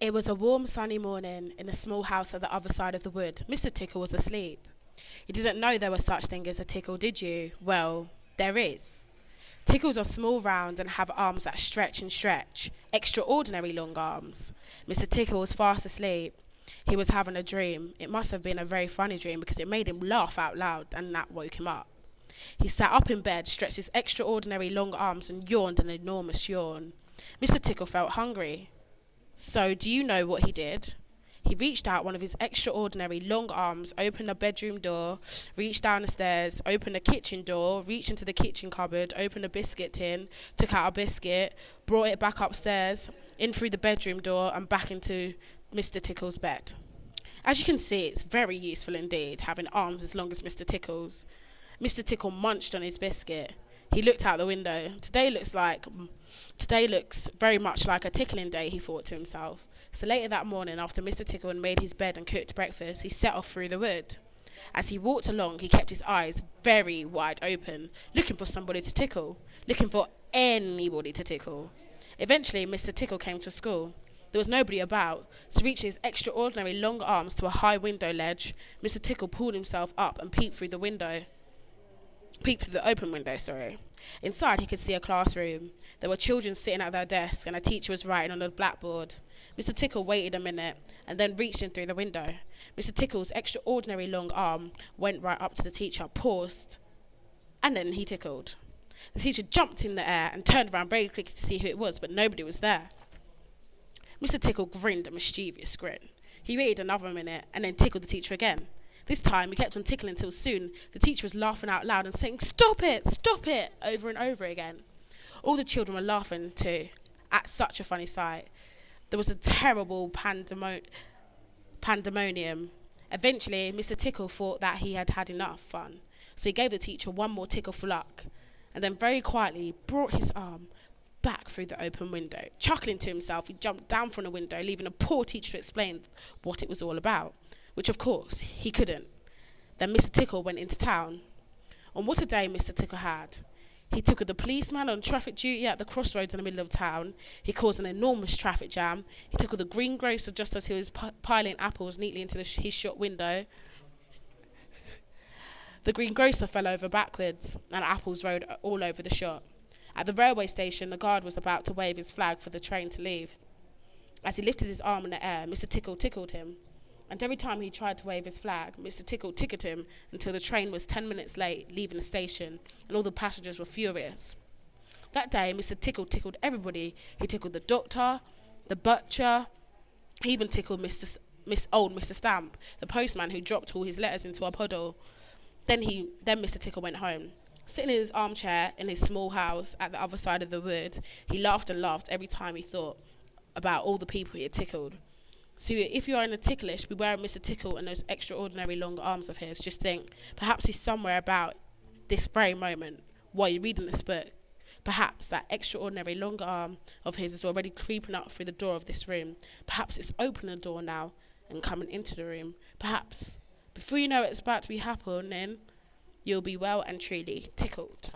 It was a warm, sunny morning in a small house at the other side of the wood. Mr. Tickle was asleep. You didn't know there was such thing as a tickle, did you? Well, there is. Tickles are small, round, and have arms that stretch and stretch. Extraordinary long arms. Mr. Tickle was fast asleep. He was having a dream. It must have been a very funny dream because it made him laugh out loud, and that woke him up. He sat up in bed, stretched his extraordinary long arms, and yawned an enormous yawn. Mr. Tickle felt hungry. So, do you know what he did? He reached out one of his extraordinary long arms, opened the bedroom door, reached down the stairs, opened the kitchen door, reached into the kitchen cupboard, opened a biscuit tin, took out a biscuit, brought it back upstairs, in through the bedroom door, and back into Mr. Tickle's bed. As you can see, it's very useful indeed, having arms as long as Mr. Tickle's. Mr. Tickle munched on his biscuit. He looked out the window. Today looks very much like a tickling day, he thought to himself. So later that morning, after Mr. Tickle had made his bed and cooked breakfast, he set off through the wood. As he walked along, he kept his eyes very wide open, looking for somebody to tickle, looking for anybody to tickle. Eventually, Mr. Tickle came to school. There was nobody about, so reaching his extraordinary long arms to a high window ledge, Mr. Tickle pulled himself up and peeped through the open window, sorry. Inside, he could see a classroom. There were children sitting at their desks, and a teacher was writing on a blackboard. Mr. Tickle waited a minute, and then reached in through the window. Mr. Tickle's extraordinary long arm went right up to the teacher, paused, and then he tickled. The teacher jumped in the air and turned around very quickly to see who it was, but nobody was there. Mr. Tickle grinned a mischievous grin. He waited another minute, and then tickled the teacher again. This time, he kept on tickling until soon the teacher was laughing out loud and saying, stop it, over and over again. All the children were laughing too, at such a funny sight. There was a terrible pandemonium. Eventually, Mr. Tickle thought that he had had enough fun, so he gave the teacher one more tickle for luck, and then very quietly brought his arm back through the open window. Chuckling to himself, he jumped down from the window, leaving the poor teacher to explain what it was all about, which of course he couldn't. Then Mr. Tickle went into town. And what a day Mr. Tickle had. He tickled the policeman on traffic duty at the crossroads in the middle of town. He caused an enormous traffic jam. He tickled the greengrocer just as he was piling apples neatly into his shop window. The greengrocer fell over backwards, and apples rolled all over the shop. At the railway station, the guard was about to wave his flag for the train to leave. As he lifted his arm in the air, Mr. Tickle tickled him. And every time he tried to wave his flag, Mr. Tickle tickled him until the train was 10 minutes late leaving the station, and all the passengers were furious. That day, Mr. Tickle tickled everybody. He tickled the doctor, the butcher, he even tickled old Mr. Stamp, the postman who dropped all his letters into a puddle. Then Mr. Tickle went home. Sitting in his armchair in his small house at the other side of the wood, he laughed and laughed every time he thought about all the people he had tickled. So if you are in a ticklish, beware of Mr. Tickle and those extraordinary long arms of his. Just think, perhaps he's somewhere about this very moment while you're reading this book. Perhaps that extraordinary long arm of his is already creeping up through the door of this room. Perhaps it's opening the door now and coming into the room. Perhaps, before you know it's about to be happening, you'll be well and truly tickled.